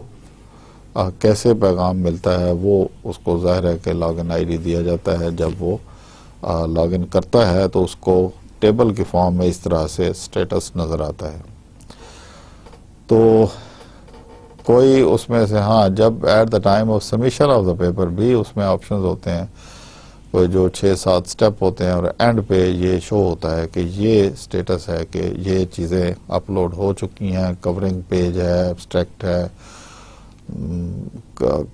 کیسے پیغام ملتا ہے وہ اس کو ظاہر ہے کہ لاگ ان آئی ڈی دیا جاتا ہے. جب وہ لاگ ان کرتا ہے تو اس کو ٹیبل کی فارم میں اس طرح سے اسٹیٹس نظر آتا ہے. تو کوئی اس میں سے جب at the time of submission of the paper بھی اس میں آپشنز ہوتے ہیں کوئی جو 6-7 سٹیپ ہوتے ہیں اور اینڈ پہ یہ شو ہوتا ہے کہ یہ سٹیٹس ہے کہ یہ چیزیں اپلوڈ ہو چکی ہیں کورنگ پیج ہے ایبسٹریکٹ ہے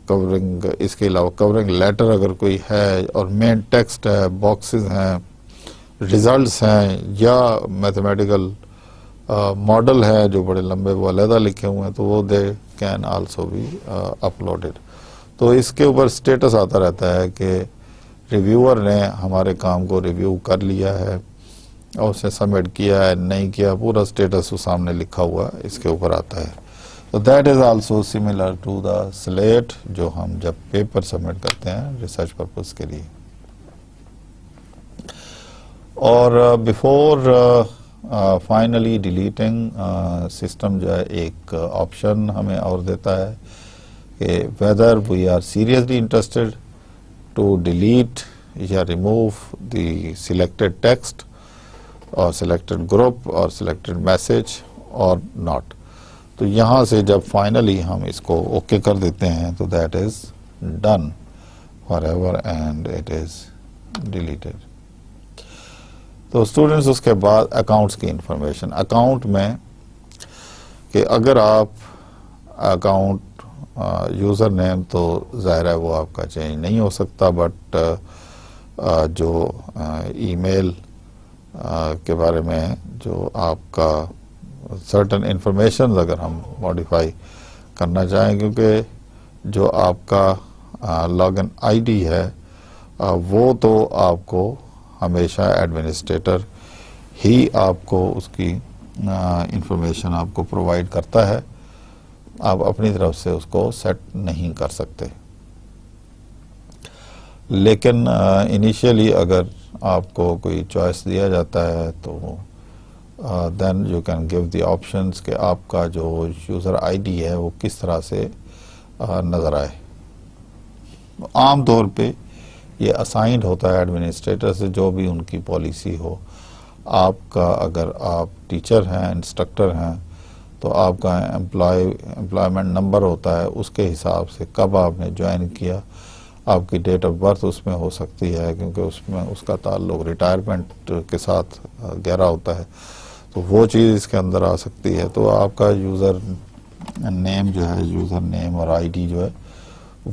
کورنگ اس کے علاوہ کورنگ لیٹر اگر کوئی ہے اور مین ٹیکسٹ ہے باکسز ہیں ریزلٹس ہیں یا میتھمیٹیکل ماڈل ہے جو بڑے لمبے وہ علیحدہ لکھے ہوئے ہیں تو وہ they can also be uploaded. تو اس کے اوپر سٹیٹس آتا رہتا ہے کہ ریویور نے ہمارے کام کو ریویو کر لیا ہے اور اسے سبمٹ کیا ہے نہیں کیا پورا سٹیٹس وہ سامنے لکھا ہوا اس کے اوپر آتا ہے. تو that is also similar to the slate جو ہم جب پیپر سبمٹ کرتے ہیں ریسرچ پرپز کے لیے. اور بیفور فائنلی ڈیلیٹنگ سسٹم جو ہے ایک آپشن ہمیں اور دیتا ہے کہ whether we are seriously interested to delete یا ریموو دی سلیکٹڈ ٹیکسٹ اور سلیکٹڈ گروپ اور سلیکٹڈ میسج اور ناٹ. تو یہاں سے جب فائنلی ہم اس کو اوکے کر دیتے ہیں تو that is done for ever and it is deleted. تو اسٹوڈنٹس اس کے بعد اکاؤنٹس کی انفارمیشن اکاؤنٹ میں کہ اگر آپ اکاؤنٹ یوزر نیم تو ظاہر ہے وہ آپ کا چینج نہیں ہو سکتا بٹ جو ای میل کے بارے میں جو آپ کا سرٹن انفارمیشن اگر ہم ماڈیفائی کرنا چاہیں، کیونکہ جو آپ کا لاگ ان آئی ڈی ہے وہ تو آپ کو ہمیشہ ایڈمنسٹریٹر ہی آپ کو اس کی انفارمیشن آپ کو پرووائڈ کرتا ہے، آپ اپنی طرف سے اس کو سیٹ نہیں کر سکتے. لیکن انیشیلی اگر آپ کو کوئی چوائس دیا جاتا ہے تو then you can give the options کہ آپ کا جو یوزر آئی ڈی ہے وہ کس طرح سے نظر آئے. عام طور پہ یہ اسائنڈ ہوتا ہے ایڈمنسٹریٹر سے، جو بھی ان کی پالیسی ہو. آپ کا اگر آپ ٹیچر ہیں، انسٹرکٹر ہیں، تو آپ کا امپلائمنٹ نمبر ہوتا ہے، اس کے حساب سے کب آپ نے جوائن کیا، آپ کی ڈیٹ آف برتھ اس میں ہو سکتی ہے، کیونکہ اس میں اس کا تعلق ریٹائرمنٹ کے ساتھ گہرا ہوتا ہے، تو وہ چیز اس کے اندر آ سکتی ہے. تو آپ کا یوزر نیم جو ہے، یوزر نیم اور آئی ڈی جو ہے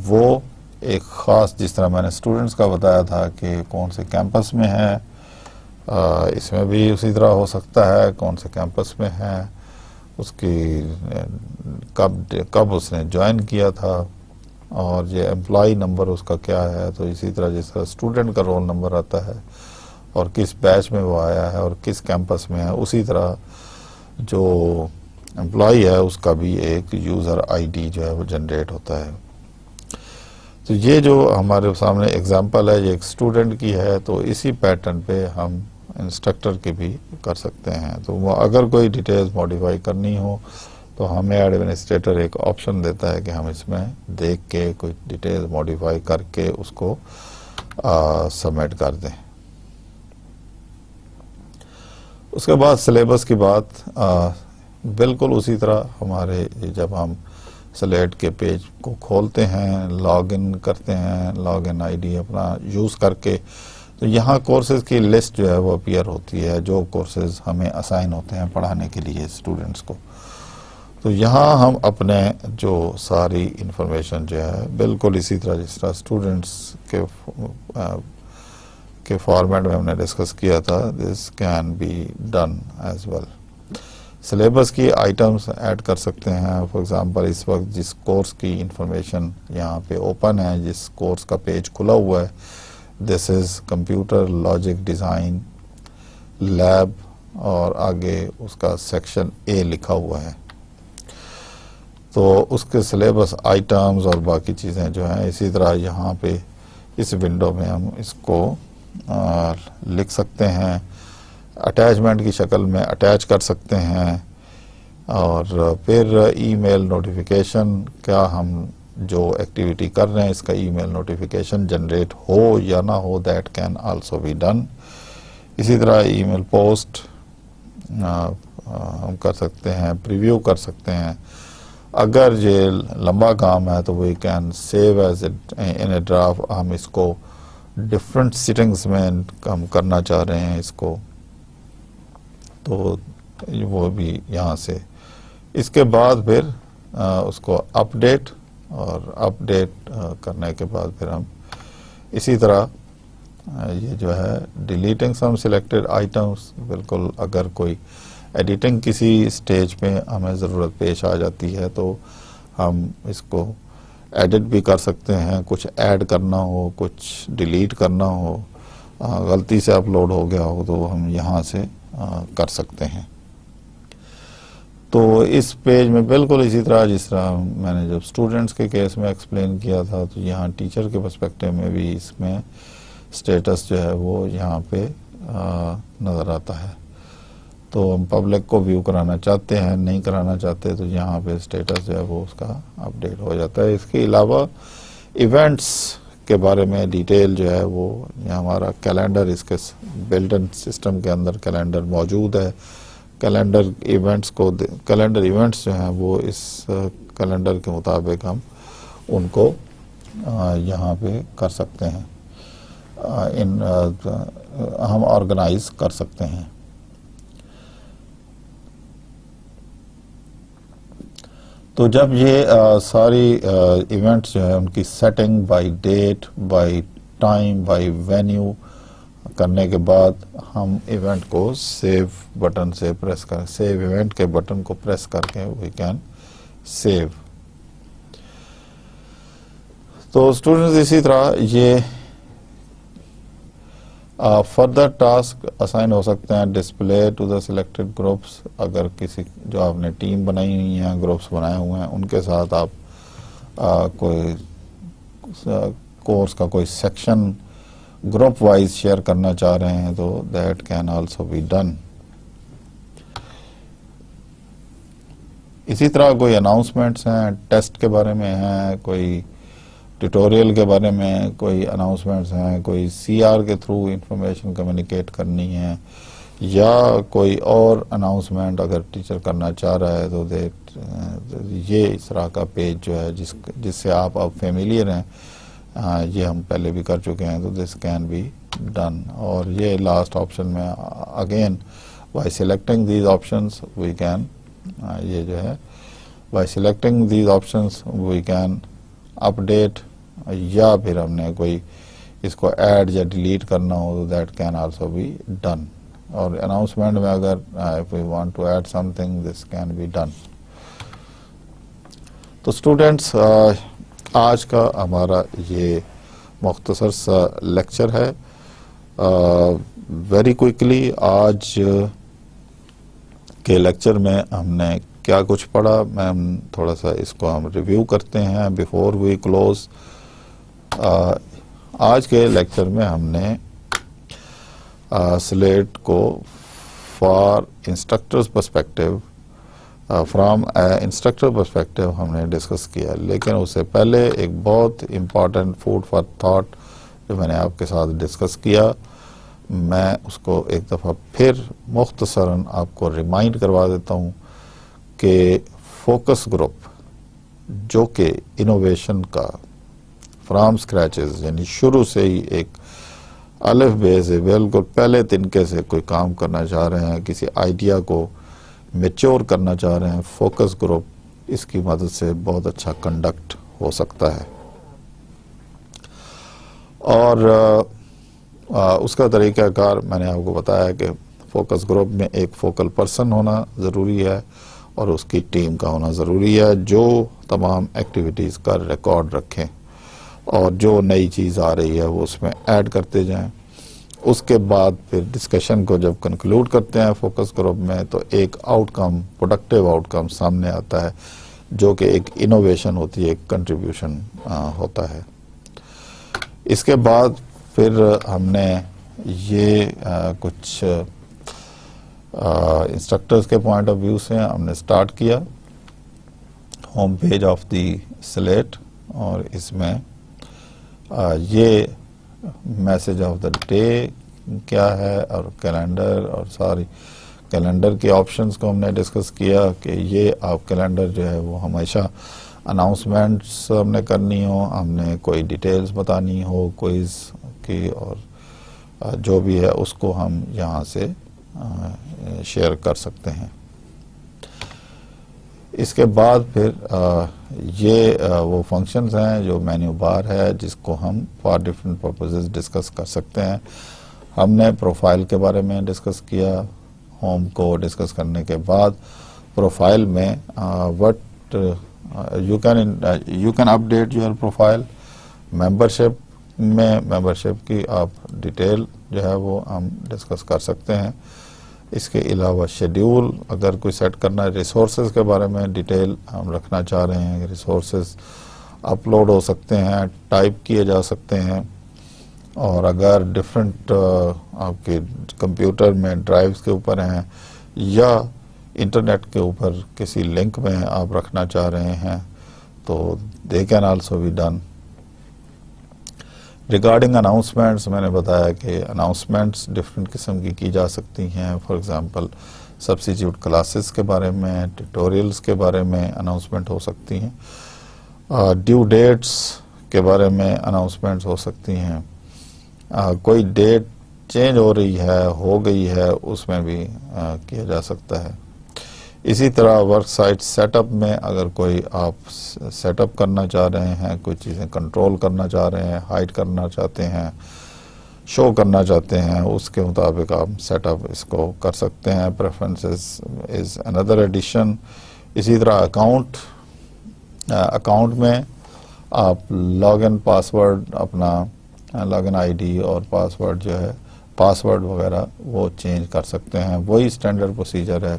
وہ ایک خاص، جس طرح میں نے اسٹوڈنٹس کا بتایا تھا کہ کون سے کیمپس میں ہے، اس میں بھی اسی طرح ہو سکتا ہے، کون سے کیمپس میں ہے، اس کی کب اس نے جوائن کیا تھا، اور یہ امپلائی نمبر اس کا کیا ہے. تو اسی طرح جس طرح اسٹوڈنٹ کا رول نمبر آتا ہے اور کس بیچ میں وہ آیا ہے اور کس کیمپس میں ہے، اسی طرح جو امپلائی ہے اس کا بھی ایک یوزر آئی ڈی جو ہے وہ جنریٹ ہوتا ہے. تو یہ جو ہمارے سامنے اگزامپل ہے، یہ ایک اسٹوڈنٹ کی ہے، تو اسی پیٹرن پہ ہم انسٹرکٹر کی بھی کر سکتے ہیں. تو وہ اگر کوئی ڈیٹیلز ماڈیفائی کرنی ہو تو ہمیں ایڈمنسٹریٹر ایک آپشن دیتا ہے کہ ہم اس میں دیکھ کے کوئی ڈیٹیلز ماڈیفائی کر کے اس کو سبمٹ کر دیں. اس کے بعد سلیبس کی بات بالکل اسی طرح ہمارے جب ہم سلیٹ کے پیج کو کھولتے ہیں، لاگ ان کرتے ہیں، لاگ ان آئی ڈی اپنا یوز کر کے، تو یہاں کورسز کی لسٹ جو ہے وہ اپیئر ہوتی ہے، جو کورسز ہمیں اسائن ہوتے ہیں پڑھانے کے لیے اسٹوڈنٹس کو. تو یہاں ہم اپنے جو ساری انفارمیشن جو ہے بالکل اسی طرح جس طرح اسٹوڈنٹس کے فارمیٹ میں ہم نے ڈسکس کیا تھا، this can be done as well. Syllabus کی آئٹمس ایڈ کر سکتے ہیں. فار ایگزامپل اس وقت جس کورس کی انفارمیشن یہاں پہ اوپن ہے، جس کورس کا پیج کھلا ہوا ہے، this is computer logic design lab, اور آگے اس کا سیکشن اے لکھا ہوا ہے. تو اس کے سلیبس آئٹمز اور باقی چیزیں جو ہیں اسی طرح یہاں پہ اس ونڈو میں ہم اس کو لکھ سکتے ہیں، اٹیچمنٹ کی شکل میں اٹیچ کر سکتے ہیں. اور پھر ای میل نوٹیفیکیشن، کیا ہم جو ایکٹیویٹی کر رہے ہیں اس کا ای میل نوٹیفیکیشن جنریٹ ہو یا نہ ہو، that can also be done. اسی طرح ای میل پوسٹ ہم کر سکتے ہیں، پریویو کر سکتے ہیں. اگر یہ لمبا کام ہے تو we can save as in a draft. ہم اس کو ڈفرینٹ سیٹنگز میں ہم کرنا چاہ رہے ہیں اس کو، تو وہ بھی یہاں سے. اس کے بعد پھر اس کو اپ ڈیٹ، اور اپ ڈیٹ کرنے کے بعد پھر ہم اسی طرح یہ جو ہے ڈیلیٹنگ سم سلیکٹڈ آئٹمس، بالکل اگر کوئی ایڈیٹنگ کسی سٹیج پہ ہمیں ضرورت پیش آ جاتی ہے تو ہم اس کو ایڈٹ بھی کر سکتے ہیں. کچھ ایڈ کرنا ہو، کچھ ڈیلیٹ کرنا ہو، غلطی سے اپلوڈ ہو گیا ہو تو ہم یہاں سے کر سکتے ہیں. تو اس پیج میں بالکل اسی طرح جس طرح میں نے جب اسٹوڈنٹس کے کیس میں ایکسپلین کیا تھا، تو یہاں ٹیچر کے پرسپیکٹو میں بھی اس میں سٹیٹس جو ہے وہ یہاں پہ نظر آتا ہے. تو ہم پبلک کو ویو کرانا چاہتے ہیں، نہیں کرانا چاہتے، تو یہاں پہ سٹیٹس جو ہے وہ اس کا اپ ڈیٹ ہو جاتا ہے. اس کے علاوہ ایونٹس کے بارے میں ڈیٹیل جو ہے وہ یہاں ہمارا کیلنڈر، اس کے بلٹ ان سسٹم کے اندر کیلنڈر موجود ہے. کیلنڈر ایونٹس جو ہیں وہ اس کیلنڈر کے مطابق ہم ان کو یہاں پہ کر سکتے ہیں، ہم آرگنائز کر سکتے ہیں. تو جب یہ ساری ایونٹس جو ہے ان کی setting by date, by time by venue کرنے کے بعد ہم ایونٹ کو سیو بٹن سے پریس کر سیو ایونٹ کے بٹن کو پریس کر کے وی کین سیو. تو اسٹوڈنٹس اسی طرح یہ فردر ٹاسک اسائن ہو سکتے ہیں. Display to the selected groups, اگر کسی جو آپ نے ٹیم بنائی ہوئی ہیں, گروپس بنائے ہوئے ہیں, ان کے ساتھ آپ کوئی کورس کا کوئی سیکشن گروپ وائز شیئر کرنا چاہ رہے ہیں تو that can also be done. اسی طرح کوئی اناؤنسمنٹس ہیں, ٹیسٹ کے بارے میں ہیں, کوئی ٹیوٹوریل کے بارے میں کوئی اناؤنسمنٹس ہیں, کوئی CR کے تھرو انفارمیشن کمیونیکیٹ کرنی ہے, یا کوئی اور اناؤنسمنٹ اگر ٹیچر کرنا چاہ رہا ہے تو یہ اس طرح کا پیج جو ہے جس سے آپ اب فیملیئر ہیں, یہ ہم پہلے بھی کر چکے ہیں, تو دس کین بی ڈن. اور یہ لاسٹ آپشن میں again by selecting these options we can, یہ جو ہے by selecting these options we can update, یا پھر ہم نے کوئی اس کو ایڈ یا ڈیلیٹ کرنا ہو تو that can also be done. اور اناؤنسمنٹ میں اگر if we want to add something this can be done. تو اسٹوڈینٹس آج کا ہمارا یہ مختصر سا لیکچر ہے. ویری کوئکلی آج کے لیکچر میں ہم نے کیا کچھ پڑھا, میم تھوڑا سا اس کو ہم ریویو کرتے ہیں بیفور وی کلوز. آج کے لیکچر میں ہم نے سلیٹ کو for instructors perspective from instructor perspective ہم نے ڈسکس کیا, لیکن اس سے پہلے ایک بہت امپورٹنٹ فوڈ فار تھاٹ جو میں نے آپ کے ساتھ ڈسکس کیا, میں اس کو ایک دفعہ پھر مختصراً آپ کو ریمائنڈ کروا دیتا ہوں کہ فوکس گروپ جو کہ انوویشن کا فرام اسکریچز یعنی شروع سے ہی ایک الف بے سے بالکل پہلے تنکے سے کوئی کام کرنا چاہ رہے ہیں, کسی آئیڈیا کو میچور کرنا چاہ رہے ہیں, فوکس گروپ اس کی مدد سے بہت اچھا کنڈکٹ ہو سکتا ہے. اور اس کا طریقہ کار میں نے آپ کو بتایا کہ فوکس گروپ میں ایک فوکل پرسن ہونا ضروری ہے اور اس کی ٹیم کا ہونا ضروری ہے جو تمام ایکٹیویٹیز کا ریکارڈ رکھیں اور جو نئی چیز آ رہی ہے وہ اس میں ایڈ کرتے جائیں. اس کے بعد پھر ڈسکشن کو جب کنکلوڈ کرتے ہیں فوکس گروپ میں تو ایک آؤٹ کم, پروڈکٹیو آؤٹ کم سامنے آتا ہے جو کہ ایک انوویشن ہوتی ہے, ایک کنٹریبیوشن ہوتا ہے. اس کے بعد پھر ہم نے یہ کچھ انسٹرکٹرز کے پوائنٹ آف ویو سے ہم نے سٹارٹ کیا home page of the slate, اور اس میں یہ میسج آف دا ڈے کیا ہے اور کیلنڈر اور ساری کیلنڈر کے آپشنز کو ہم نے ڈسکس کیا کہ یہ آپ کیلنڈر جو ہے وہ ہمیشہ اناؤنسمنٹس ہم نے کرنی ہو, ہم نے کوئی ڈیٹیلز بتانی ہو کوئز کی, اور جو بھی ہے اس کو ہم یہاں سے شیئر کر سکتے ہیں. اس کے بعد پھر یہ وہ فنکشنز ہیں جو مینیو بار ہے جس کو ہم فار ڈفرینٹ پرپزز ڈسکس کر سکتے ہیں. ہم نے پروفائل کے بارے میں ڈسکس کیا, ہوم کو ڈسکس کرنے کے بعد پروفائل میں what you can update your profile. Membership میں ممبرشپ کی آپ ڈیٹیل جو ہے وہ ہم ڈسکس کر سکتے ہیں. اس کے علاوہ شیڈیول اگر کوئی سیٹ کرنا ہے, ریسورسز کے بارے میں ڈیٹیل ہم رکھنا چاہ رہے ہیں, ریسورسز اپلوڈ ہو سکتے ہیں, ٹائپ کیے جا سکتے ہیں, اور اگر ڈفرینٹ آپ کے کمپیوٹر میں ڈرائیوز کے اوپر ہیں یا انٹرنیٹ کے اوپر کسی لنک میں آپ رکھنا چاہ رہے ہیں تو they can also be done. Regarding announcements میں نے بتایا کہ اناؤنسمنٹس ڈفرینٹ قسم کی جا سکتی ہیں. فار ایگزامپل سبسٹیٹیوٹ کلاسز کے بارے میں, ٹیوٹوریلز کے بارے میں اناؤنسمنٹ ہو سکتی ہیں, ڈیو ڈیٹس کے بارے میں اناؤنسمنٹس ہو سکتی ہیں, کوئی ڈیٹ چینج ہو رہی ہے, ہو گئی ہے, اس میں بھی کیا جا سکتا ہے. اسی طرح ورک سائٹ سیٹ اپ میں اگر کوئی آپ سیٹ اپ کرنا چاہ رہے ہیں، کوئی چیزیں کنٹرول کرنا چاہ رہے ہیں، ہائڈ کرنا چاہتے ہیں، شو کرنا چاہتے ہیں، اس کے مطابق آپ سیٹ اپ اس کو کر سکتے ہیں. پریفرنسز از اندر ایڈیشن. اسی طرح اکاؤنٹ میں آپ لاگ ان پاسورڈ، اپنا لاگ ان آئی ڈی اور پاسورڈ جو ہے، پاسورڈ وغیرہ وہ چینج کر سکتے ہیں. وہی اسٹینڈرڈ پروسیجر ہے.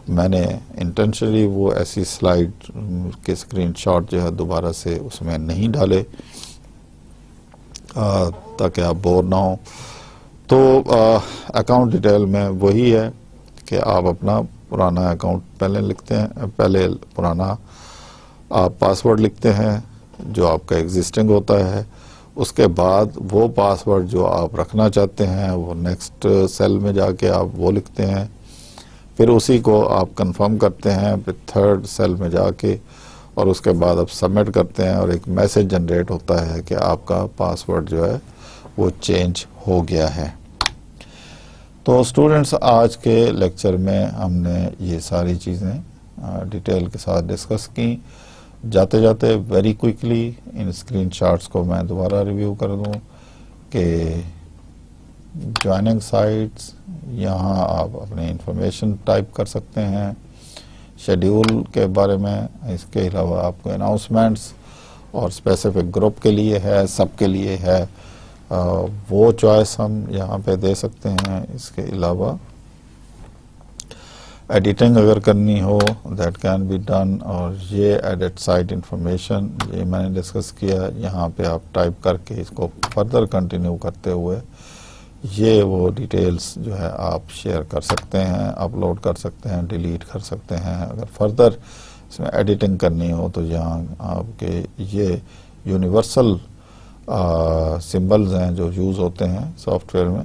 میں نے انٹینشنلی وہ ایسی سلائیڈ کے اسکرین شاٹ جو ہے دوبارہ سے اس میں نہیں ڈالے تاکہ آپ بور نہ ہوں. تو اکاؤنٹ ڈیٹیل میں وہی ہے کہ آپ اپنا پرانا اکاؤنٹ پہلے لکھتے ہیں، پہلے پرانا آپ پاسورڈ لکھتے ہیں جو آپ کا ایگزسٹنگ ہوتا ہے. اس کے بعد وہ پاسورڈ جو آپ رکھنا چاہتے ہیں وہ نیکسٹ سیل میں جا کے آپ وہ لکھتے ہیں، پھر اسی کو آپ کنفرم کرتے ہیں، پھر تھرڈ سیل میں جا کے، اور اس کے بعد آپ سبمٹ کرتے ہیں اور ایک میسج جنریٹ ہوتا ہے کہ آپ کا پاسورڈ جو ہے وہ چینج ہو گیا ہے. تو اسٹوڈنٹس، آج کے لیکچر میں ہم نے یہ ساری چیزیں ڈیٹیل کے ساتھ ڈسکس کی. جاتے جاتے ویری کوئکلی ان اسکرین شاٹس کو میں دوبارہ ریویو کر دوں کہ جوائننگ سائٹس، یہاں آپ اپنی انفارمیشن ٹائپ کر سکتے ہیں، شیڈیول کے بارے میں. اس کے علاوہ آپ کو اناؤنسمنٹس اور اسپیسیفک گروپ کے لیے ہے، سب کے لیے ہے، وہ چوائس ہم یہاں پہ دے سکتے ہیں. اس کے علاوہ ایڈیٹنگ اگر کرنی ہو دیٹ کین بی ڈن، اور یہ ایڈٹ سائٹ انفارمیشن یہ میں نے ڈسکس کیا. یہاں پہ آپ ٹائپ کر کے اس کو فردر کنٹینیو کرتے ہوئے یہ وہ ڈیٹیلز جو ہے آپ شیئر کر سکتے ہیں، اپلوڈ کر سکتے ہیں، ڈیلیٹ کر سکتے ہیں. اگر فردر اس میں ایڈیٹنگ کرنی ہو تو یہاں آپ کے یہ یونیورسل سمبلز ہیں جو یوز ہوتے ہیں سافٹ ویئر میں،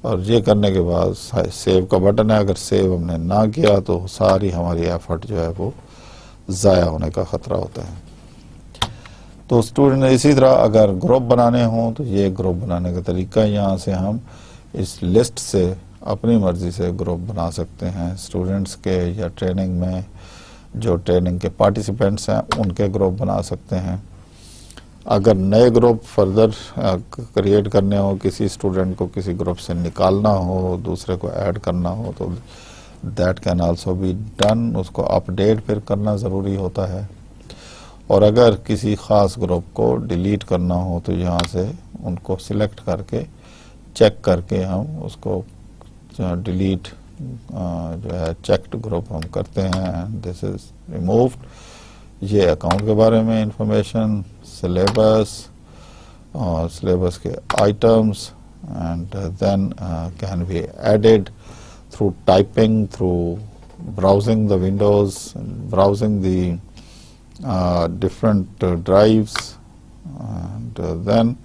اور یہ کرنے کے بعد سیو کا بٹن ہے. اگر سیو ہم نے نہ کیا تو ساری ہماری ایفرٹ جو ہے وہ ضائع ہونے کا خطرہ ہوتا ہے. تو اسٹوڈنٹ اسی طرح اگر گروپ بنانے ہوں تو یہ گروپ بنانے کا طریقہ، یہاں سے ہم اس لسٹ سے اپنی مرضی سے گروپ بنا سکتے ہیں. اسٹوڈنٹس کے یا ٹریننگ میں جو ٹریننگ کے پارٹیسپینٹس ہیں ان کے گروپ بنا سکتے ہیں. اگر نئے گروپ فردر کریٹ کرنے ہو، کسی اسٹوڈنٹ کو کسی گروپ سے نکالنا ہو، دوسرے کو ایڈ کرنا ہو تو that can also be done. اس کو اپ ڈیٹ پھر کرنا ضروری ہوتا ہے. اور اگر کسی خاص گروپ کو ڈیلیٹ کرنا ہو تو یہاں سے ان کو سلیکٹ کر کے چیک کر کے ہم اس کو ڈیلیٹ جو ہے چیکڈ گروپ ہم کرتے ہیں. دس از ریمووڈ. یہ اکاؤنٹ کے بارے میں انفارمیشن، سلیبس اور سلیبس کے items, and then can be added through typing, through browsing the windows, browsing the different drives, and then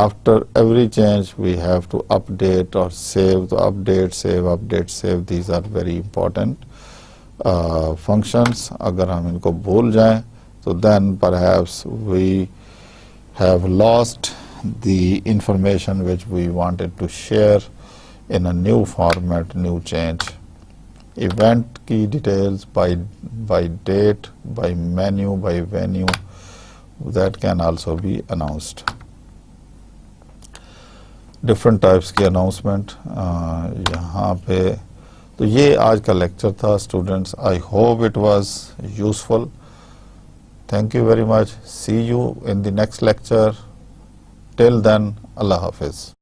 after every change we have to update or save. The update, save, update, save, these are very important functions. اگر ہم ان کو بھول جائیں تو then perhaps we have lost the information which we wanted to share in a new format, new change. Event کی details by date, by menu, by venue, that can also be announced. Different types کی اناؤنسمنٹ یہاں پہ. تو یہ آج کا لیکچر تھا students. I hope it was useful. Thank you very much. See you in the next lecture. Till then, اللہ حافظ.